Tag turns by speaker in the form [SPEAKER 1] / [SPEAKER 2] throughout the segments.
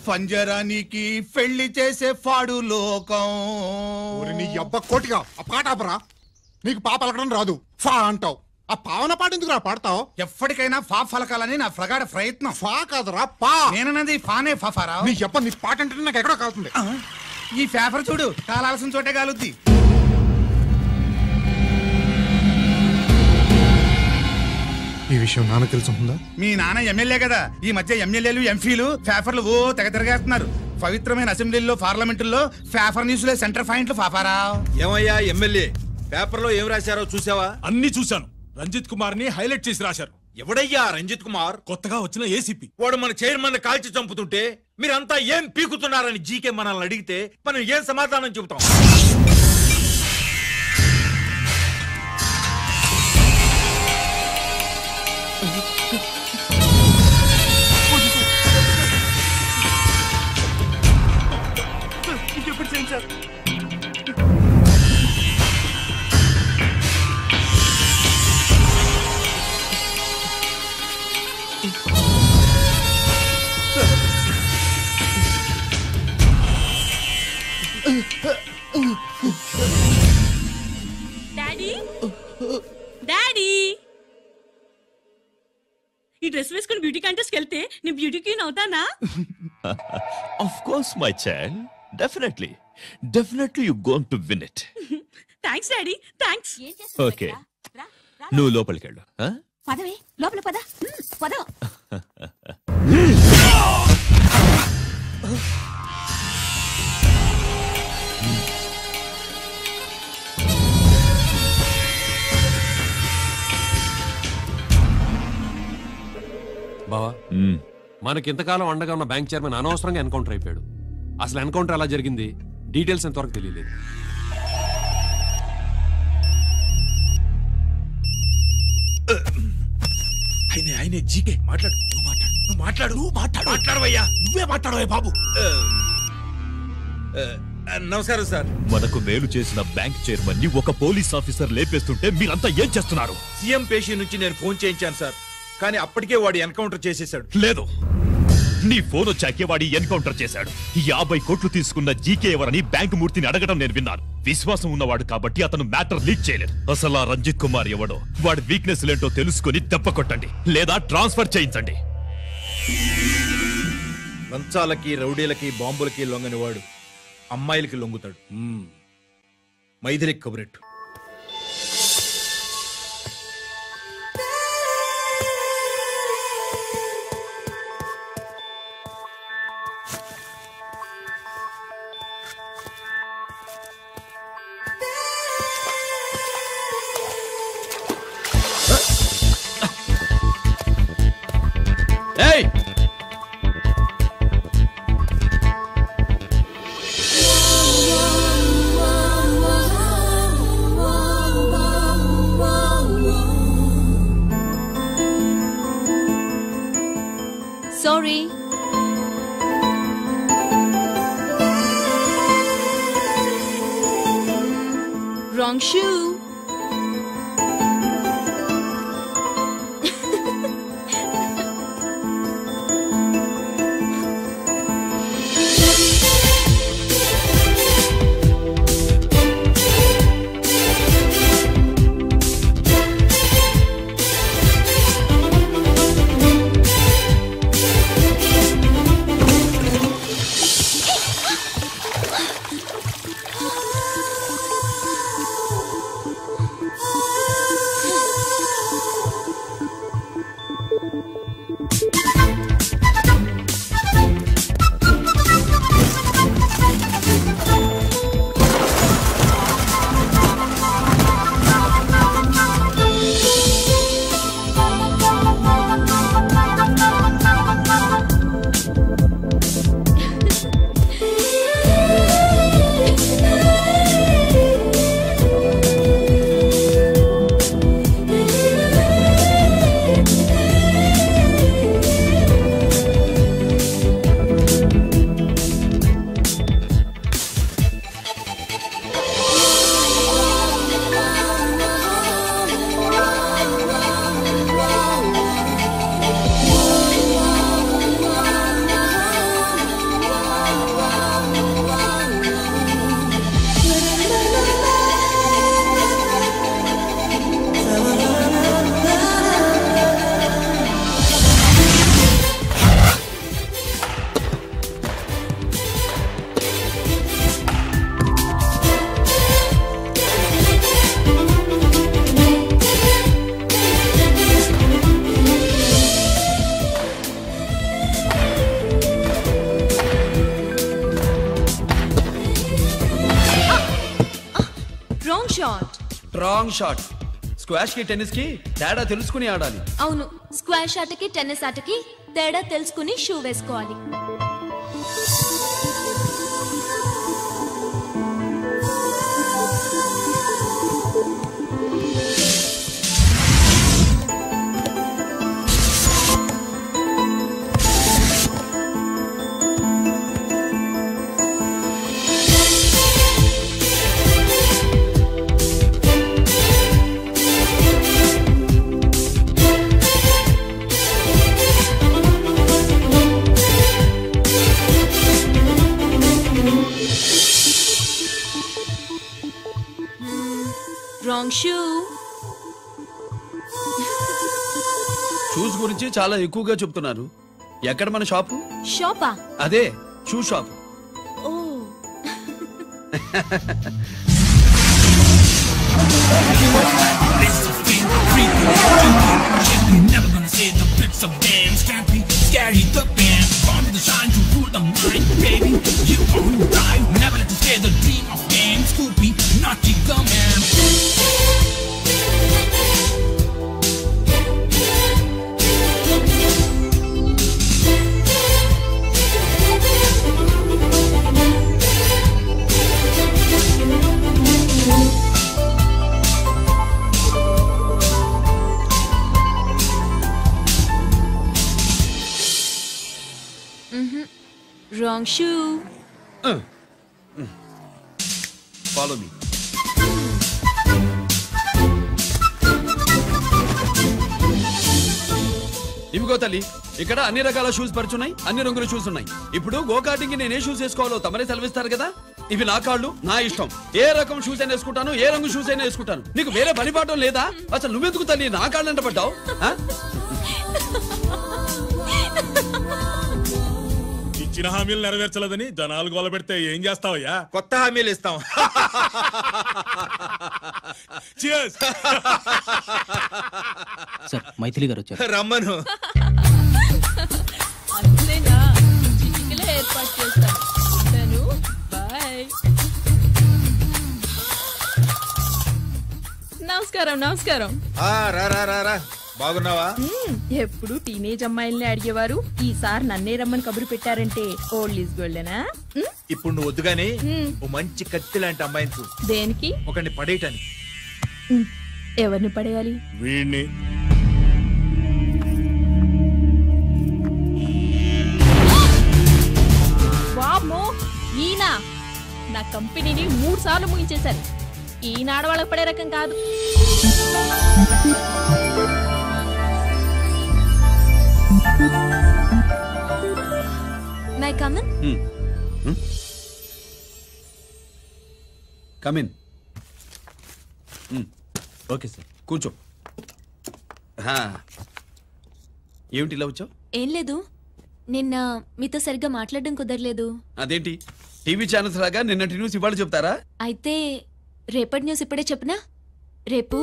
[SPEAKER 1] పంజరానికి పెళ్లి చేసే ఫాడు లోకం.
[SPEAKER 2] నీ అబ్బ కోటిగా ఆ పాట ఆపరా. నీకు పా పలకడం రాదు, ఫా అంటావు. ఆ పావన పాట ఎందుకు పాడతావు?
[SPEAKER 1] ఎప్పటికైనా ఫా ఫలకాలని నా ప్రగాఢ ప్రయత్నం.
[SPEAKER 2] ఫా కాదురా పా.
[SPEAKER 1] నేనన్నది ఫానే ఫారా.
[SPEAKER 2] నీ చెప్ప నీ పాట అంటే నాకు ఎక్కడో కాలుతుంది.
[SPEAKER 1] ఈ పేపర్ చూడు, కాలాల్సిన చోటే కాలుద్ది.
[SPEAKER 2] ఈ విషయం నాన్న తెలుసుందా?
[SPEAKER 1] మీ నాన్న ఎమ్మెల్యే కదా. ఈ మధ్య ఎమ్మెల్యేలు ఎంపీలు పేపర్లు ఓ తెగ తిరగేస్తున్నారు. పవిత్రమైన అసెంబ్లీల్లో పార్లమెంటుల్లో పేపర్ న్యూస్లే సెంటర్ పాయింట్లు పాపారా.
[SPEAKER 3] ఏమయ్యా ఎమ్మెల్యే, పేపర్లో ఏం రాశారో చూసావా?
[SPEAKER 4] అన్ని చూశాను. రంజిత్ కుమార్ ని హైలైట్ చేసి రాశారు.
[SPEAKER 3] ఎవడయ్యా రంజిత్ కుమార్?
[SPEAKER 4] కొత్తగా వచ్చిన ఏసీపీ.
[SPEAKER 3] వాడు మన చైర్మన్ కాల్చి చంపుతుంటే మీరంతా ఏం పీకుతున్నారని జీకే మనల్ని అడిగితే మనం ఏం సమాధానం చెబుతాం?
[SPEAKER 5] ఈ డ్రెస్ వేసుకుని బ్యూటీ కాంటెస్ట్ వెళ్తే నేను బ్యూటీ క్వీన్ అవుతానా?
[SPEAKER 6] Of course, my child. Definitely you're going to win it.
[SPEAKER 5] Thanks daddy, thanks.
[SPEAKER 6] Okay. నువ్వు లోపలికి వెళ్ళు.
[SPEAKER 5] పదవే, లోపల పద. పద.
[SPEAKER 7] బావా, మనకింతకాలం అండగా ఉన్న బ్యాంక్ చైర్మన్ అనవసరంగా ఎన్కౌంటర్ అయిపోయాడు. అసలు ఎన్కౌంటర్ ఎలా జరిగింది డీటెయిల్స్ ఎంతవరకు తెలియలేదు.
[SPEAKER 4] ఆయనే జీకే. మాట్లాడు, మాట్లాడవయ్యా. నువ్వే మాట్లాడవయ్యా బాబు.
[SPEAKER 3] నమస్కారం సార్.
[SPEAKER 6] మనకు మేలు చేసిన బ్యాంక్ చైర్మన్ ని ఒక పోలీస్ ఆఫీసర్ లేపేస్తుంటే మీరంతా ఏం చేస్తున్నారు?
[SPEAKER 3] సీఎం పేషీ నుంచి నేను ఫోన్ చేయించాను సార్, కానీ అప్పటికే వాడు ఎన్కౌంటర్ చేసేశాడు.
[SPEAKER 6] లేదు, నీ ఫోన్ వచ్చాకే వాడి ఎన్కౌంటర్ చేశాడు. 50 కోట్లు తీసుకున్న జీకే ఎవరని బ్యాంకు మూర్తిని అడగడం నేను విన్నాను. విశ్వాసం ఉన్నవాడు కాబట్టి అతను మ్యాటర్ లీక్ చేయలేదు. అసలు ఆ రంజిత్ కుమార్ ఎవడో, వాడి వీక్నెస్ ఏంటో తెలుసుకుని దెబ్బ కొట్టండి, లేదా ట్రాన్స్ఫర్ చేయించండి.
[SPEAKER 3] లంచాలకి, రౌడీలకి, బాంబులకి లొంగని వాడు అమ్మాయిలకి లొంగుతాడు. మైథిలికి కబురెట్టు.
[SPEAKER 6] ఏయ్,
[SPEAKER 5] sorry. Wrong shoe.
[SPEAKER 8] Wrong shot. Squash కి టెన్నిస్ కి తేడా తెలుసుకుని ఆడాలి.
[SPEAKER 9] అవును, స్క్వాష్ ఆటకి టెన్నిస్ ఆటకి తేడా తెలుసుకుని షూ వేసుకోవాలి. Wrong shoe.
[SPEAKER 8] షూస్ గురించి చాలా ఎక్కువగా చెప్తున్నారు. ఎక్కడ మన షాపు?
[SPEAKER 9] షాపా?
[SPEAKER 8] అదే shoe shop.
[SPEAKER 9] Oh
[SPEAKER 10] never gonna say the bits of damn scrappy, scary the band, born to shine to rule the mind, baby. You on die, never let you scare the dream of game, Scoopy, naughty gum man.
[SPEAKER 9] Wrong shoe.
[SPEAKER 8] Follow me. ఇవిగో తల్లి, ఇక్కడ అన్ని రకాల shoes పరుచున్నాయి, అన్ని రంగుల shoes ఉన్నాయి. ఇప్పుడు go-karting నేను ఏ షూస్ వేసుకోవాలో తమరే సెలవిస్తారు కదా. ఇవి నా కాళ్ళు, నా ఇష్టం. ఏ రకం షూస్ అయినా వేసుకుంటాను, ఏ రంగు షూస్ అయినా వేసుకుంటాను. నీకు వేరే పని పాఠం లేదా? అసలు నువ్వెందుకు తల్లి నా కాళ్ళు అంట పడ్డావు?
[SPEAKER 4] ఇచ్చిన హామీలు నెరవేర్చలేదని జనాలు గోల పెడితే ఏం చేస్తావయ్యా?
[SPEAKER 3] కొత్త హామీలు ఇస్తాం.
[SPEAKER 11] సార్, మైథిలి గారు వచ్చారు.
[SPEAKER 3] రమ్మను.
[SPEAKER 9] అంతేనా? చిటికలో ఏర్పాటు చేస్తాను. బాయ్. నమస్కారం. నమస్కారం.
[SPEAKER 3] రా రా రా రా. బాగున్నావా?
[SPEAKER 9] ఎప్పుడు టీనేజ్ అమ్మాయిల్ని అడిగేవారు, ఈసారి నన్నే రమ్మని కబురు పెట్టారంటే ఓల్డ్ ఈజ్ గోల్డెనా?
[SPEAKER 3] ఇప్పుడు నువ్వు వద్దుగానే ఓ మంచి కత్తి లాంటి అమ్మాయిని చూ.
[SPEAKER 9] దేనికి?
[SPEAKER 3] ఒకరిని పడేయటానికి.
[SPEAKER 9] ఎవరిని పడేయాలి?
[SPEAKER 4] వీణ్ణి.
[SPEAKER 9] వామ్మో, ఈయన నా కంపెనీని 3 సార్లు ముగించేశారు. ఈయన ఆడవాళ్ళకి పడే రకం కాదు.
[SPEAKER 12] May I come in?
[SPEAKER 8] Come in.
[SPEAKER 11] Okay sir.
[SPEAKER 8] కూర్చో. ఏమిటి ఇలా వచ్చావు?
[SPEAKER 12] ఏం లేదు, నిన్న మీతో సరిగ్గా మాట్లాడడం కుదరలేదు.
[SPEAKER 8] అదేంటి, టీవీ ఛానల్స్ లాగా నిన్నటి న్యూస్ ఇవాళ చెప్తారా?
[SPEAKER 12] అయితే రేపటి న్యూస్ ఇప్పుడే చెప్పనా? రేపు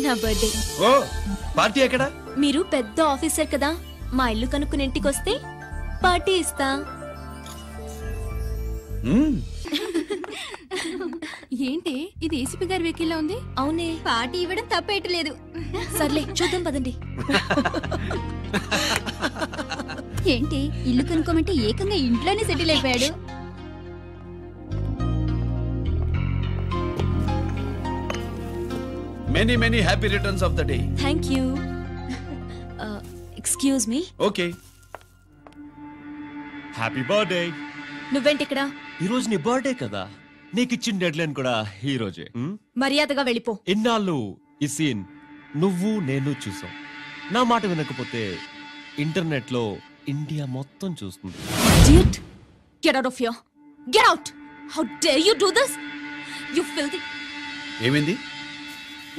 [SPEAKER 12] నా బర్త్డే.
[SPEAKER 8] ఓ, పార్టీ ఎక్కడ?
[SPEAKER 12] మీరు పెద్ద ఆఫీసర్ కదా, మా ఇల్లు కనుక్కుని ఇంటికి వస్తే పార్టీ ఇస్తా.
[SPEAKER 9] ఏంటి ఇది ఏసీపీ గారి వెహికల్ ఉంది?
[SPEAKER 12] అవునే,
[SPEAKER 9] పార్టీ ఇవ్వడం తప్పేయట్లేదు.
[SPEAKER 12] సర్లే చూద్దాం పదండి.
[SPEAKER 9] ఏంటి ఇల్లు కనుక్కోమంటే ఏకంగా ఇంట్లోనే సెటిల్ అయిపోయాడు.
[SPEAKER 8] Many many happy returns of the day.
[SPEAKER 12] Thank you. Excuse me.
[SPEAKER 8] Okay.
[SPEAKER 6] Happy birthday.
[SPEAKER 12] నువ్వేంటి ఇక్కడ?
[SPEAKER 6] ఈ రోజు నీ బర్త్డే కదా, నీకు ఇచ్చిన డెడ్ లైన్ కూడా ఈ రోజే.
[SPEAKER 12] మర్యాదగా వెళ్ళిపో.
[SPEAKER 6] ఎన్నాళ్ళు ఈ సీన్ నువ్వు నేను చూసాం. నా మాట వినకపోతే ఇంటర్నెట్ లో ఇండియా మొత్తం చూస్తుంది.
[SPEAKER 12] Idiot. Get out of here. Get out. How dare you do this? You filthy.
[SPEAKER 8] ఏమైంది?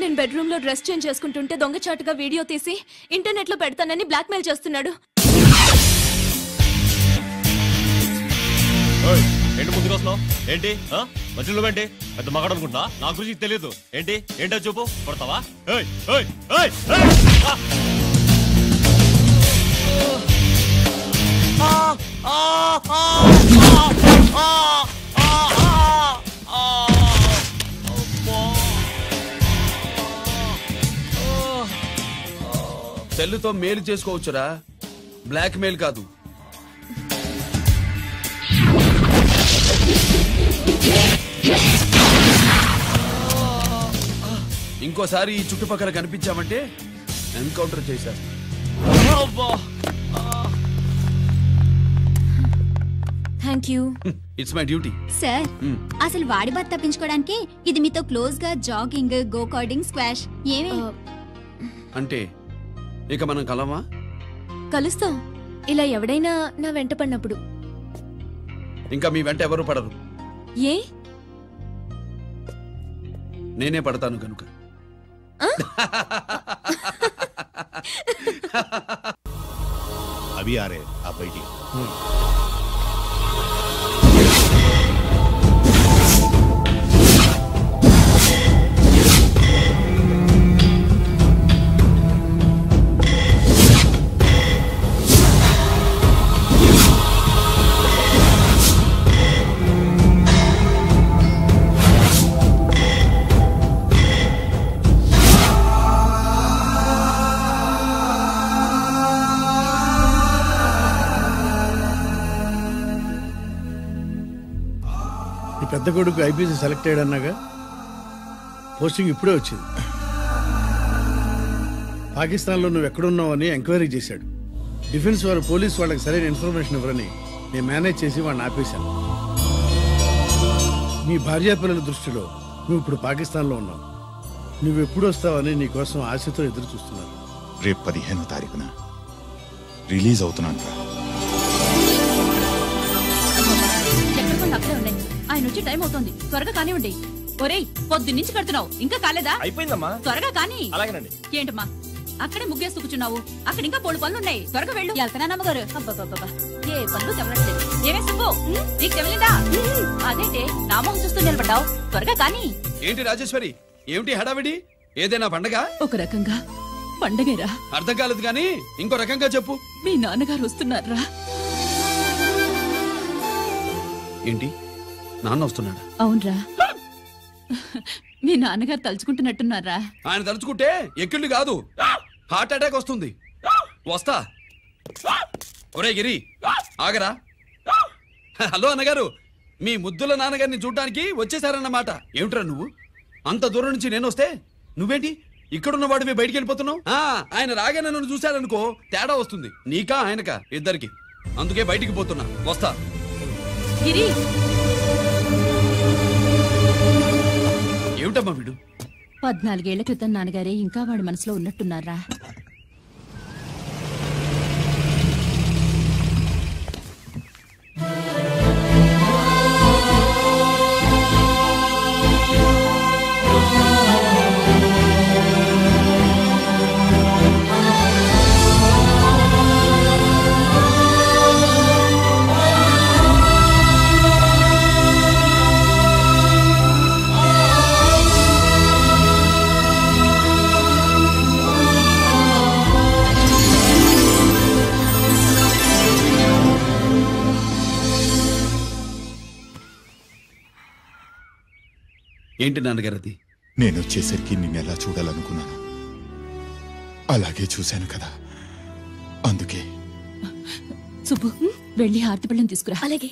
[SPEAKER 12] నేను బెడ్రూమ్ లో డ్రెస్ చేంజ్ చేసుకుంటుంటే దొంగచాటుగా వీడియో తీసి ఇంటర్నెట్ లో పెడతానని బ్లాక్మెయిల్ చేస్తున్నాడు.
[SPEAKER 6] ఏంటి ముందుకు వస్తున్నావు? ఏంటి మధ్యలో ఏంటి? పెద్ద మగాడు అనుకుంటా, నా గురించి తెలియదు. ఏంటి ఏంటో చూపు, కొడతావా?
[SPEAKER 8] సెల్లుతో మేలు చేసుకోవచ్చురా, బ్లాక్ మెయిల్ కాదు. ఇంకోసారి ఈ చుట్టుపక్కల కనిపించామంటే ఎన్కౌంటర్ చేశారు.
[SPEAKER 11] Thank you.
[SPEAKER 8] It's my duty.
[SPEAKER 11] Sir, అసలు వాడి బాధ తప్పించుకోవడానికి ఇది మీతో క్లోజ్ గా జాగింగ్, గో కార్డింగ్, స్క్వాష్ ఏమే
[SPEAKER 8] అంటే ఇక మనం కలవా?
[SPEAKER 12] కలుస్తాం, ఇలా ఎవడైనా నా వెంట పడినప్పుడు.
[SPEAKER 8] ఇంకా మీ వెంట ఎవరు పడరు.
[SPEAKER 12] ఏ?
[SPEAKER 8] నేనే పడతాను కనుక.
[SPEAKER 13] अभी आ रहे आप बैठिए।
[SPEAKER 14] పెద్ద కొడుకు ఐపీసీ సెలెక్ట్ అయ్యాడన్నాగా, పోస్టింగ్ ఇప్పుడే వచ్చింది. పాకిస్తాన్లో నువ్వు ఎక్కడున్నావని ఎంక్వైరీ చేశాడు. డిఫెన్స్ వారు పోలీసు వాళ్ళకి సరైన ఇన్ఫర్మేషన్ ఇవ్వరని నేను మేనేజ్ చేసి వాడిని ఆపేశాను. నీ భార్యా పిల్లల దృష్టిలో నువ్వు ఇప్పుడు పాకిస్తాన్లో ఉన్నావు. నువ్వు ఎప్పుడు వస్తావని నీ కోసం ఆశతో ఎదురు చూస్తున్నారు.
[SPEAKER 13] రేపు 15వ తారీఖున రిలీజ్ అవుతున్నాను.
[SPEAKER 9] అక్కడే ఉన్నాయి. ఆయన వచ్చి టైం అవుతోంది, త్వరగా కానివ్వండి. ఒరేయ్, పొద్దున్నుంచి కడుతున్నావు, ఇంకా కాలేదా?
[SPEAKER 15] అయిపోయిందమ్మా.
[SPEAKER 9] త్వరగా కానీ.
[SPEAKER 15] అలాగేనండి.
[SPEAKER 9] ఏంటమ్మా అక్కడే ముగ్గేస్తూ కూర్చున్నావు? అక్కడ ఇంకా 3 పనులు ఉన్నాయి, త్వరగా వెళ్ళు. వెళ్తానమ్మగారు. అబ్బబ్బబ్బా, ఏ పనులు తెవలట్లేదు. ఏమే సుబ్బు, నీకు తెవలిందా? అదేంటే నా మొహం చూస్తూ నిలబడ్డావు, త్వరగా కానీ.
[SPEAKER 8] ఏంటి రాజేశ్వరి, ఏమిటి హడావిడి? ఏదైనా పండగ?
[SPEAKER 9] ఒక రకంగా పండగేరా.
[SPEAKER 8] అర్థం కాలేదు గాని ఇంకో రకంగా చెప్పు.
[SPEAKER 9] మీ నాన్నగారు వస్తున్నారా?
[SPEAKER 8] ఏంటి, నాన్న వస్తున్నాడా?
[SPEAKER 9] అవునరా, మీ నాన్నగారు తలుచుకుంటున్నట్టున్నారా?
[SPEAKER 8] ఆయన తలుచుకుంటే ఎక్కిళ్ళు కాదు, హార్ట్ అటాక్ వస్తుంది. వస్తా. ఒరే గిరి, ఆగరా. హలో అన్నగారు, మీ ముద్దుల నాన్నగారిని చూడ్డానికి వచ్చేసారన్నమాట. ఏమిట్రా నువ్వు? అంత దూరం నుంచి నేను వస్తే నువ్వేంటి ఇక్కడున్న వాడివి బయటికి వెళ్ళిపోతున్నావు? ఆయన రాగానే నన్ను చూశారనుకో తేడా వస్తుంది, నీకా ఆయనకా ఇద్దరికి. అందుకే బయటికి పోతున్నా, వస్తా.
[SPEAKER 9] గిరి,
[SPEAKER 8] ఏమిటమ్మా వీడు?
[SPEAKER 9] 14 ఏళ్ల క్రితం నాన్నగారే ఇంకా వాడి మనసులో ఉన్నట్టున్నారా?
[SPEAKER 8] ఏంటి నాన్నగారు అది?
[SPEAKER 13] నేను వచ్చేసరికి నిన్నెలా చూడాలనుకున్నాను అలాగే చూశాను కదా, అందుకే.
[SPEAKER 9] సుబ్బు, వెళ్ళి హారతి పళ్ళని తీసుకురా.
[SPEAKER 12] అలాగే.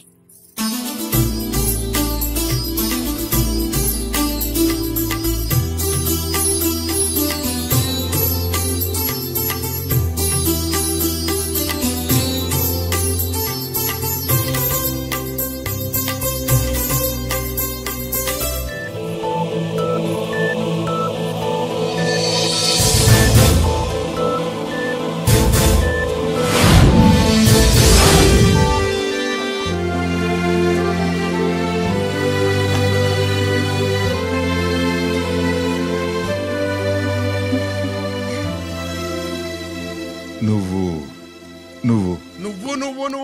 [SPEAKER 16] నువ్వు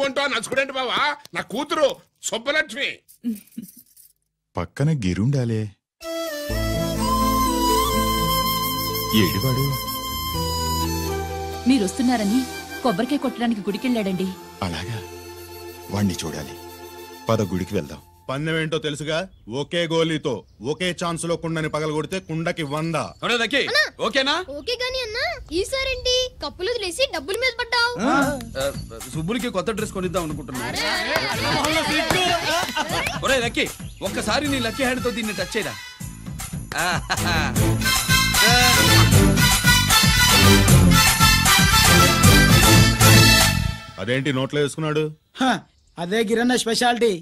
[SPEAKER 16] అంటూ నచ్చుకునేంటి బావా? నా కూతురు సుబ్బలక్ష్మి.
[SPEAKER 13] పక్కన గిరుండాలే. ఏడివాడు?
[SPEAKER 9] మీరు వస్తున్నారని కొబ్బరికాయ కొట్టడానికి గుడికెళ్ళాడండి.
[SPEAKER 13] అలాగా, వాణ్ణి చూడాలి. పద గుడికి వెళ్దాం.
[SPEAKER 17] పందెం ఏంటో తెలుసుగా, ఒకే గోలీతో ఒకే ఛాన్స్ లో కుండని పగలగొడితే కుండకి 100.
[SPEAKER 8] ఓకేనా?
[SPEAKER 18] ఓకే గాని అన్నా, ఈసారేంటి
[SPEAKER 15] కప్పులు వదిలేసి డబ్బుల మీద పడ్డావు?
[SPEAKER 8] సుబ్బులకి కొత్త డ్రెస్ కొనిద్దాం అనుకుంటున్నా. ఒరే లక్కీ, ఒక్కసారి నీ లక్కీ హ్యాండ్ తో దీన్ని టచ్ చేయరా.
[SPEAKER 17] అదేంటి నోట్లో వేసుకున్నాడు?
[SPEAKER 18] అదే గిరన్న స్పెషాలిటీ.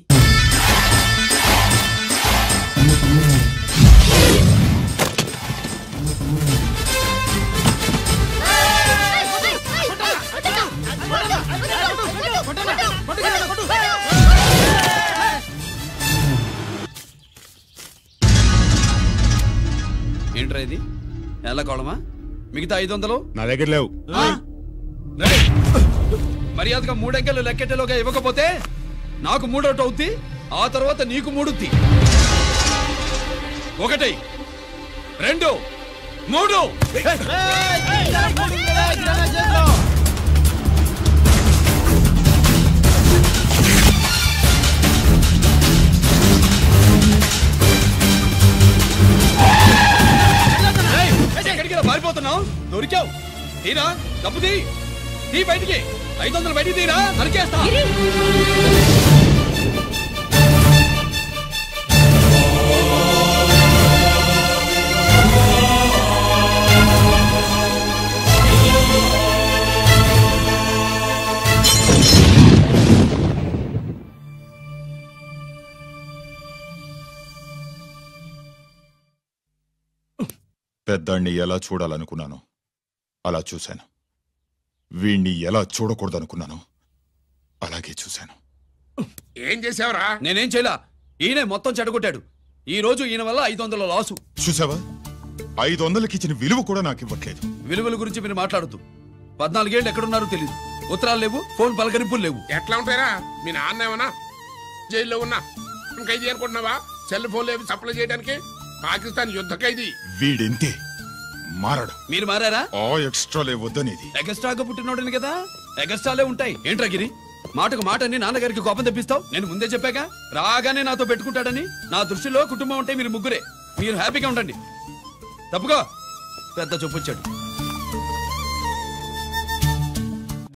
[SPEAKER 8] ఏంట్రా ఇది? ఎలా కోళమా? మిగతా 500
[SPEAKER 17] నా దగ్గర లేవు.
[SPEAKER 8] మర్యాదగా 3 అంకెలు లెక్కెట్టలోగా ఇవ్వకపోతే నాకు 3 అవుట్ అవుద్ది, ఆ తర్వాత నీకు 3. 1 2 3. ఎక్కడికి పారిపోతున్నావు? దొరికావు. తీరా డబ్బు తీ బయటికి. 500 బయటికి తీరా, నరికేస్తా.
[SPEAKER 13] పెద్దాన్ని ఎలా చూడాలనుకున్నాను అలా చూశాను. వీణ్ణి ఎలా చూడకూడదనుకున్నాను అలాగే చూశాను.
[SPEAKER 16] ఏం చేసావురా?
[SPEAKER 8] నేనేం చేయలా, ఈయనే మొత్తం చెడగొట్టాడు. ఈ రోజు ఈయన వల్ల 500 లాసు.
[SPEAKER 13] చూసావా, 500కి ఇచ్చిన విలువ కూడా నాకు ఇవ్వట్లేదు.
[SPEAKER 8] విలువల గురించి మీరు మాట్లాడుతూ 14 ఏళ్ళు ఎక్కడున్నారో తెలియదు. ఉత్తరాలు లేవు, ఫోన్ పలకరింపులు లేవు.
[SPEAKER 16] ఎట్లా ఉంటారా? మీ నాన్న ఏమన్నా జైల్లో ఉన్నా ఖైదీ అనుకుంటున్నావా? సెల్ ఫోన్ లేవు సప్లై చేయడానికి. పాకిస్తాన్ యుద్ధ ఖైదీ.
[SPEAKER 13] వీడింతే మారడు.
[SPEAKER 8] మీరు మారారా?
[SPEAKER 13] ఆ ఎక్స్ట్రాలే వద్దనేది.
[SPEAKER 8] ఎగస్ట్రాగా పుట్టినోడని కదా, ఎగస్ట్రాలే ఉంటాయి. ఏంట్రా గిరి, మాటకు మాట అని నాన్నగారికి కోపం తెప్పిస్తావు? నేను ముందే చెప్పాగా రాగానే నాతో పెట్టుకుంటాడని. నా దృష్టిలో కుటుంబం ఉంటే మీరు ముగ్గురే. మీరు హ్యాపీగా ఉండండి. తప్పుకో, పెద్ద చూపొచ్చాడు.